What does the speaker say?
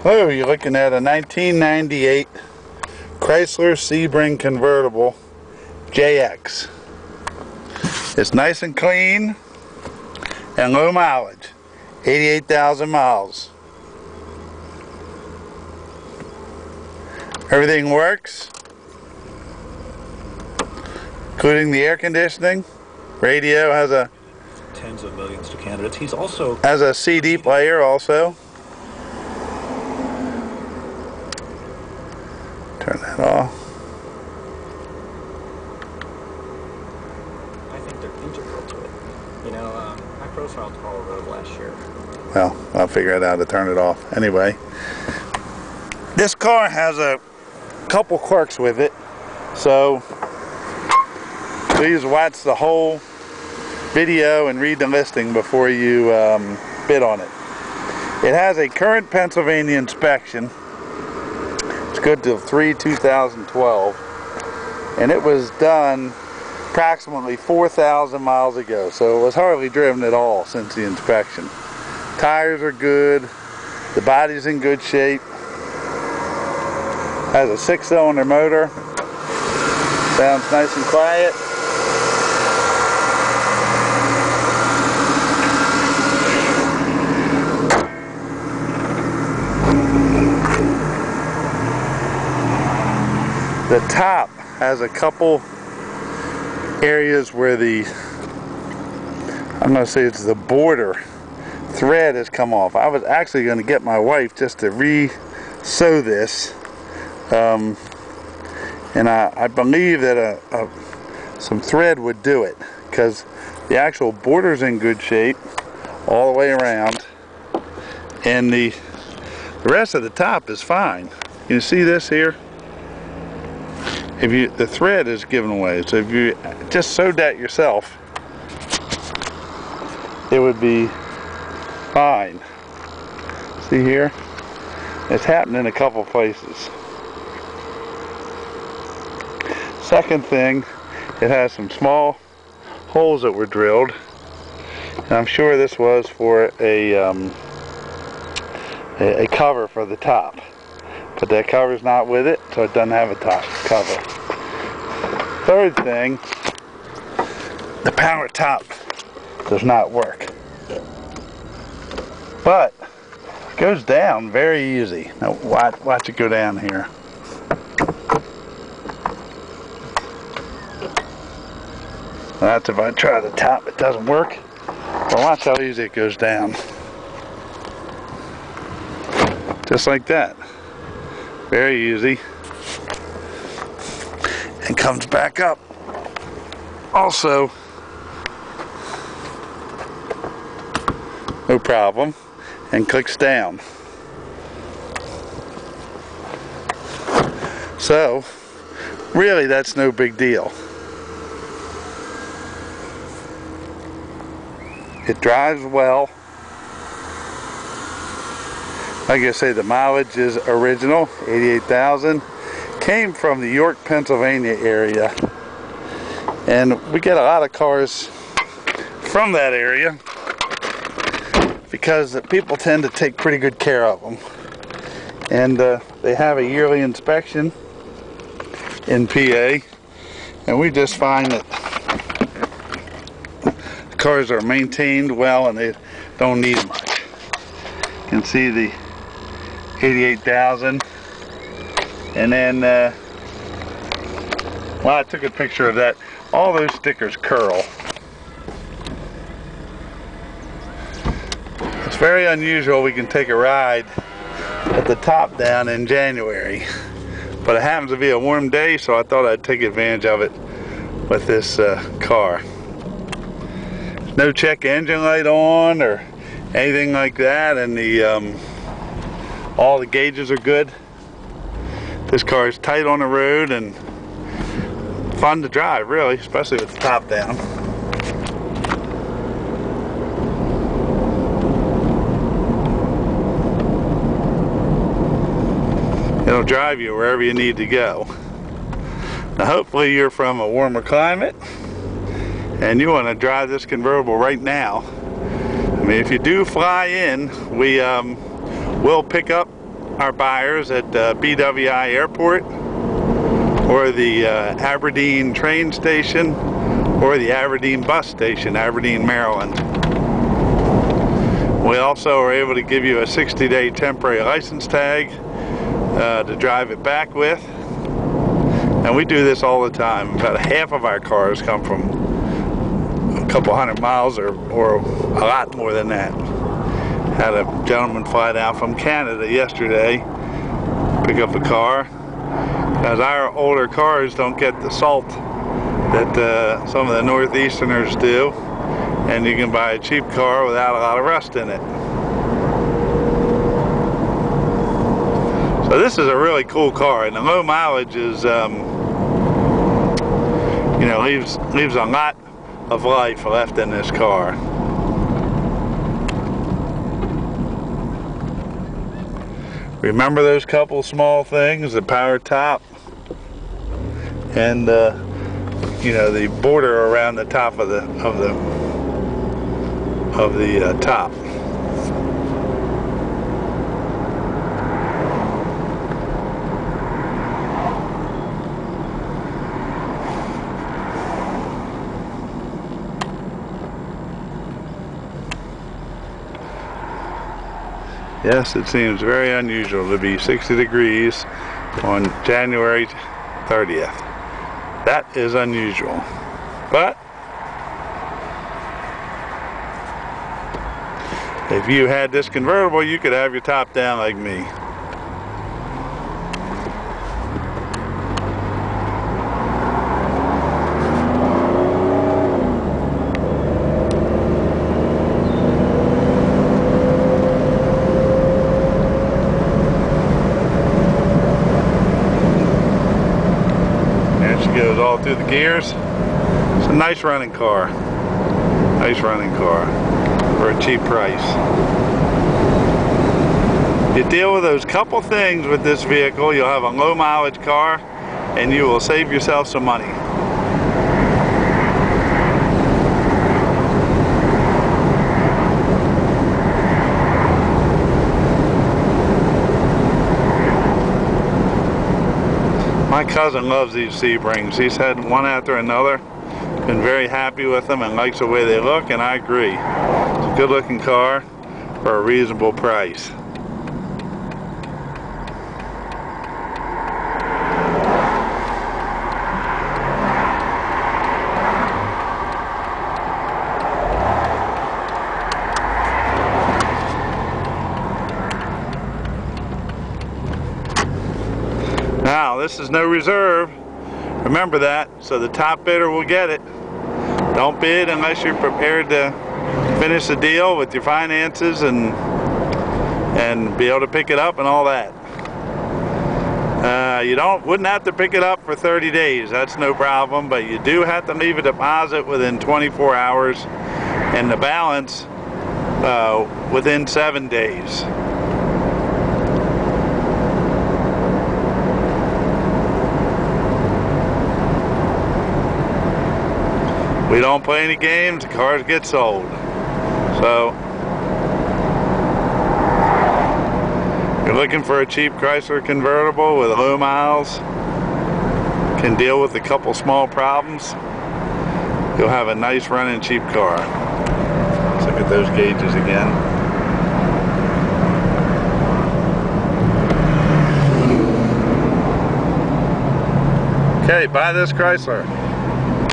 Oh, you're looking at a 1998 Chrysler Sebring Convertible JX. It's nice and clean and low mileage, 88,000 miles. Everything works, including the air conditioning. Radio has a tens of millions to candidates. He's also has a CD player also. Turn that off. I think they're integral to it. You know, I profiled Tall Road last year. Well, I'll figure out how to turn it off. Anyway, this car has a couple quirks with it, so please watch the whole video and read the listing before you bid on it. It has a current Pennsylvania inspection. It's good till 3/2012, and it was done approximately 4,000 miles ago, so it was hardly driven at all since the inspection. Tires are good, the body's in good shape, has a 6-cylinder motor, sounds nice and quiet. The top has a couple areas where I'm going to say it's the border thread has come off. I was actually going to get my wife just to re-sew this, and I believe that some thread would do it, because the actual border's in good shape all the way around, and the rest of the top is fine. You see this here? The thread is given away, so if you just sewed that yourself, it would be fine. See here? It's happened in a couple places. Second thing, it has some small holes that were drilled, and I'm sure this was for a cover for the top. But that cover's not with it, so it doesn't have a top cover. Third thing, the power top does not work. But it goes down very easy. Now watch it go down here. That's if I try the top, it doesn't work. But watch how easy it goes down. Just like that. Very easy, and comes back up also, no problem, and clicks down. So really that's no big deal. It drives well. Like I say, the mileage is original, 88,000. Came from the York, Pennsylvania area. And we get a lot of cars from that area because people tend to take pretty good care of them. And they have a yearly inspection in PA. And we just find that the cars are maintained well and they don't need much. You can see the 88,000, and then well, I took a picture of that. All those stickers curl. It's very unusual we can take a ride with the top down in January, but it happens to be a warm day, so I thought I'd take advantage of it with this car. No check engine light on or anything like that, and all the gauges are good. This car is tight on the road and fun to drive, really, especially with the top down. It'll drive you wherever you need to go. Now hopefully you're from a warmer climate and you want to drive this convertible right now. I mean, if you do fly in, we will pick up our buyers at BWI Airport, or the Aberdeen train station, or the Aberdeen bus station, Aberdeen, Maryland. We also are able to give you a 60-day temporary license tag to drive it back with. And we do this all the time. About half of our cars come from a couple hundred miles or a lot more than that. Had a gentleman fly down from Canada yesterday, pick up a car, because our older cars don't get the salt that some of the Northeasterners do, and you can buy a cheap car without a lot of rust in it. So this is a really cool car, and the low mileage is, you know, leaves a lot of life left in this car. Remember those couple small things, the power top and you know, the border around the top of the top. Yes, it seems very unusual to be 60 degrees on January 30th. That is unusual. But if you had this convertible, you could have your top down like me. Goes all through the gears. It's a nice running car. Nice running car for a cheap price. You deal with those couple things with this vehicle, you'll have a low mileage car and you will save yourself some money. My cousin loves these Sebrings. He's had one after another, been very happy with them and likes the way they look, and I agree. It's a good looking car for a reasonable price. Now, this is no reserve. Remember that, so the top bidder will get it. Don't bid unless you're prepared to finish the deal with your finances and be able to pick it up and all that. You wouldn't have to pick it up for 30 days. That's no problem, but you do have to leave a deposit within 24 hours and the balance within 7 days. We don't play any games, the cars get sold. So, you're looking for a cheap Chrysler convertible with low miles, can deal with a couple small problems, you'll have a nice running cheap car. Let's look at those gauges again. Okay, buy this Chrysler.